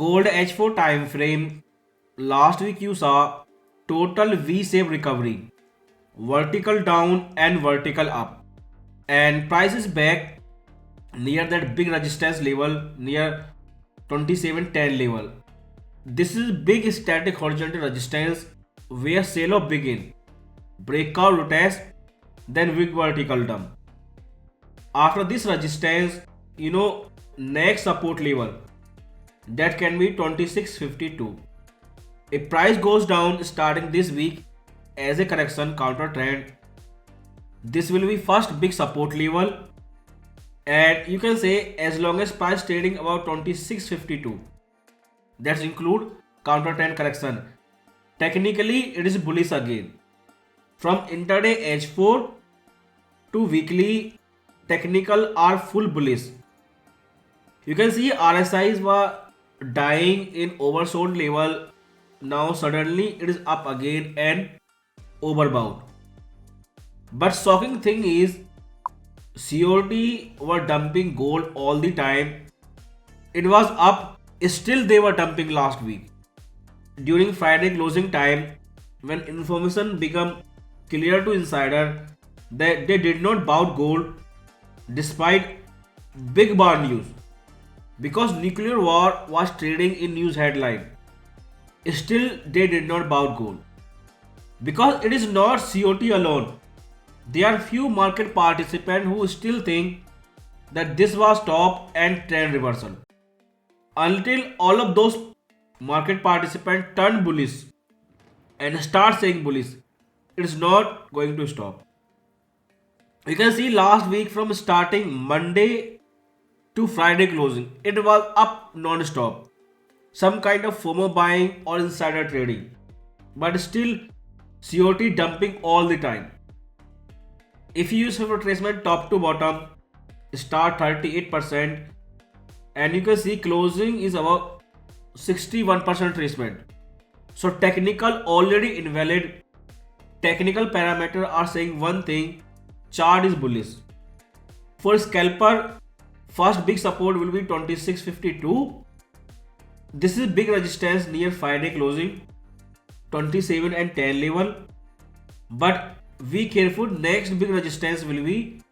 Gold H4 time frame. Last week you saw total V-shaped recovery, vertical down and vertical up, and price is back near that big resistance level near 2710 level. This is big static horizontal resistance where sell-off begin, breakout retest, then big vertical dump. After this resistance, next support level that can be 2652. If price goes down starting this week as a correction counter trend, this will be first big support level, and you can say as long as price trading about 2652, that's include counter trend correction. Technically it is bullish again. From intraday H4 to weekly technical are full bullish. You can see RSIs were dying in oversold level. Now suddenly it is up again and overbought. But shocking thing is COD were dumping gold all the time. It was up, still they were dumping last week. During Friday closing time, when information became clear to insider, they did not buy gold despite big bar news. Because nuclear war was trading in news headline, still they did not buy gold. Because it is not COT alone. There are few market participants who still think that this was top and trend reversal. Until all of those market participants turn bullish and start saying bullish, it is not going to stop. You can see last week from starting Monday to Friday closing, it was up non-stop. Some kind of FOMO buying or insider trading. But still COT dumping all the time. If you use for retracement top to bottom, start 38%, and you can see closing is about 61% retracement. So technical already invalid. Technical parameters are saying one thing, chart is bullish. For scalper, first big support will be 2652. This is big resistance near Friday closing, 27 and 10 level. But be careful, next big resistance will be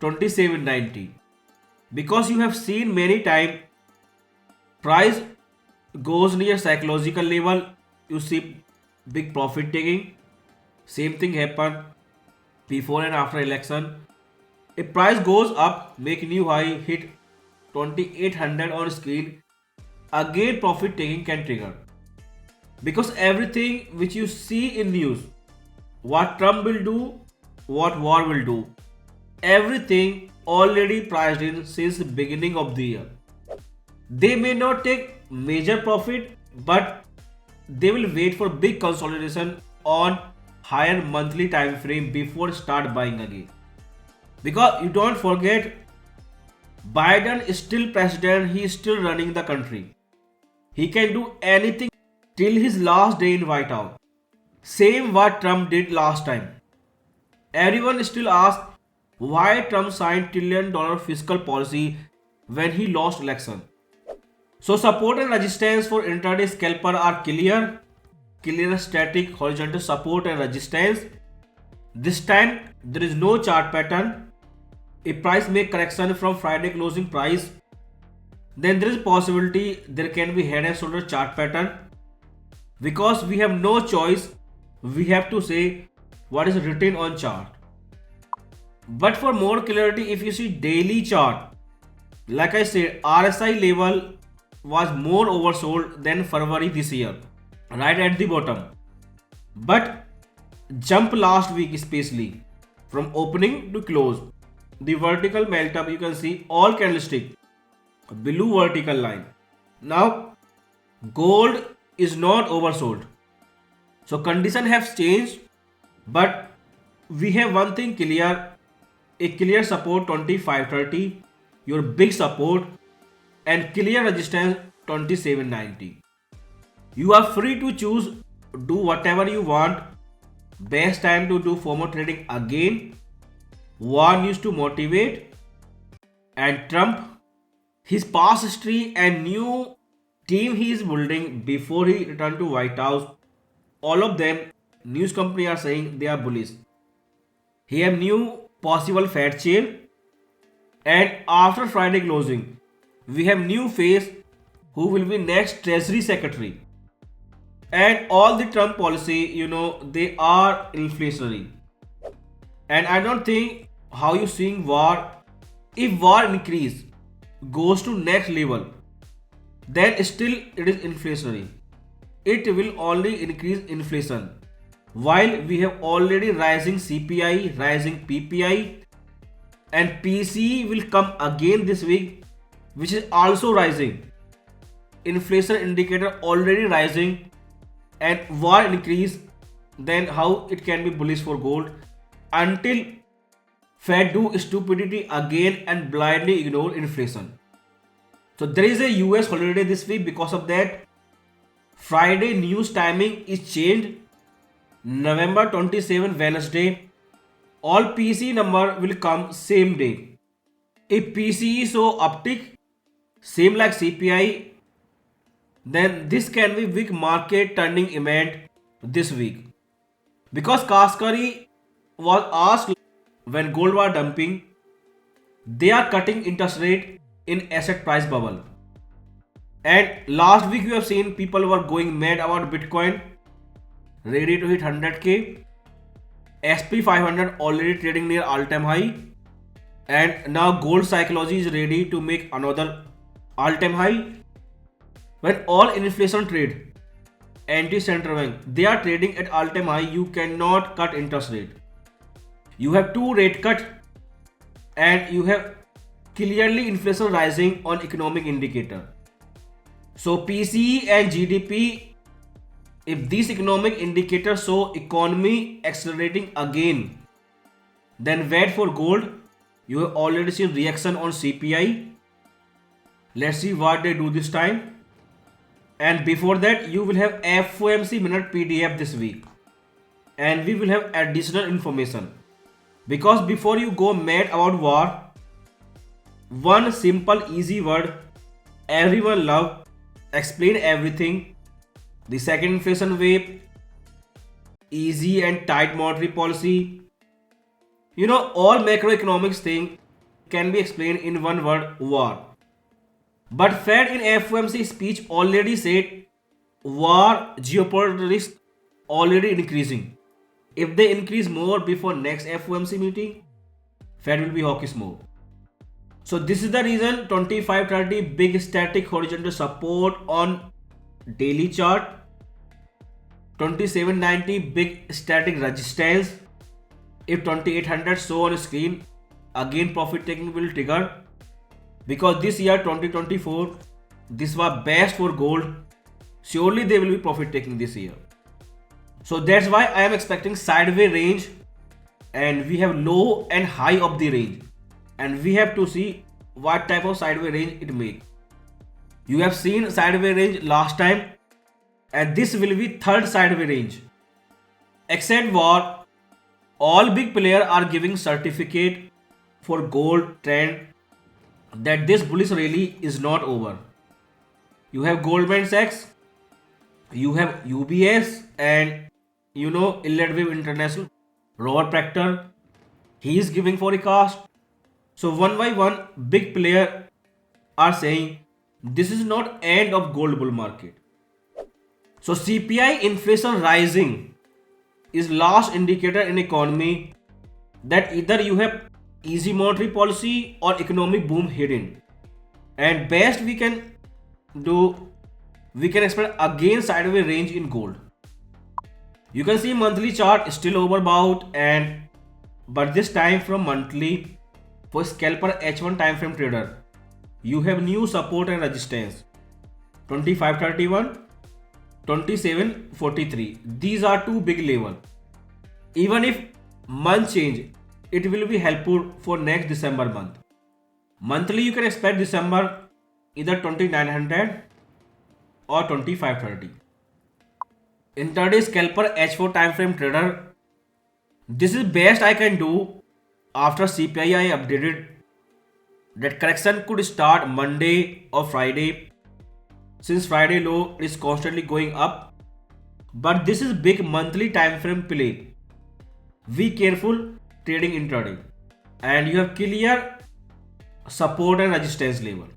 2790. Because you have seen many times price goes near psychological level, you see big profit taking. Same thing happen before and after election. If price goes up, make new high, hit 2800 on screen, again profit taking can trigger. Because everything which you see in news, what Trump will do, what war will do, everything already priced in since the beginning of the year. They may not take major profit, but they will wait for big consolidation on higher monthly time frame before start buying again. Because you don't forget, Biden is still president, he is still running the country. He can do anything till his last day in White House. Same what Trump did last time. Everyone still asks why Trump signed $1 trillion fiscal policy when he lost election. So support and resistance for intraday scalper are clear. Clear static horizontal support and resistance. This time there is no chart pattern. If price make correction from Friday closing price, then there is possibility there can be head and shoulder chart pattern. Because we have no choice, we have to say what is written on chart. But for more clarity, if you see daily chart, like I said, RSI level was more oversold than February this year, right at the bottom. But jump last week especially, from opening to close. The vertical melt up, you can see all candlestick below vertical line. Now gold is not oversold. So condition has changed, but we have one thing clear, a clear support 2530, your big support, and clear resistance 2790. You are free to choose, do whatever you want. Best time to do FOMO trading again. War news to motivate. And Trump, his past history and new team he is building before he returned to White House, all of them news company are saying they are bullish. He have new possible Fed chair, and after Friday closing, we have new face who will be next Treasury Secretary. And all the Trump policy, they are inflationary. And I don't think how you seeing war. If war increase goes to next level, then still it is inflationary. It will only increase inflation. While we have already rising CPI, rising PPI, and PCE will come again this week, which is also rising. Inflation indicator already rising, and war increase, then how it can be bullish for gold until Fed do stupidity again and blindly ignore inflation. So there is a US holiday this week. Because of that, Friday news timing is changed. November 27 Wednesday, all PC number will come same day. If PCE show uptick same like CPI, then this can be weak market turning event this week. Because Kaskari was asked when gold was dumping, they are cutting interest rate in asset price bubble. And last week you have seen people were going mad about Bitcoin, ready to hit 100k. SP 500 already trading near all-time high, and now gold psychology is ready to make another all-time high. When all inflation trade, anti-central bank, they are trading at all-time high, you cannot cut interest rate. You have two rate cut, and you have clearly inflation rising on economic indicator. So PCE and GDP, if these economic indicators show economy accelerating again, then wait for gold. You have already seen reaction on CPI. Let's see what they do this time. And before that, you will have FOMC minute PDF this week. And we will have additional information. Because before you go mad about war, one simple easy word everyone love, explain everything. The second inflation wave, easy and tight monetary policy. All macroeconomics thing can be explained in one word, war. But Fed in FOMC speech already said war geopolitical risk already increasing. If they increase more before next FOMC meeting, Fed will be hawkish more. So this is the reason 2530 big static horizontal support on daily chart, 2790 big static resistance. If 2800 show on screen, again profit taking will trigger. Because this year 2024, this was best for gold. Surely they will be profit taking this year. So that's why I am expecting sideways range, and we have low and high of the range, and we have to see what type of sideways range it make. You have seen sideways range last time, and this will be third sideways range. Except war, all big players are giving certificate for gold trend that this bullish rally is not over. You have Goldman Sachs, you have UBS, and Elliott International, Robert Proctor, he is giving forecast. So one by one, big player are saying this is not end of gold bull market. So CPI inflation rising is last indicator in economy that either you have easy monetary policy or economic boom hidden. And best we can do, we can expect again sideways range in gold. You can see monthly chart still overbought, but this time from monthly for scalper H1 time frame trader, you have new support and resistance 2531, 2743. These are two big level. Even if month change, it will be helpful for next December month. Monthly you can expect December either 2900 or 2530. Intraday scalper H4 time frame trader, this is best I can do. After CPI I updated that correction could start Monday or Friday. Since Friday low, it is constantly going up. But this is big monthly time frame play. Be careful trading intraday. And you have clear support and resistance level.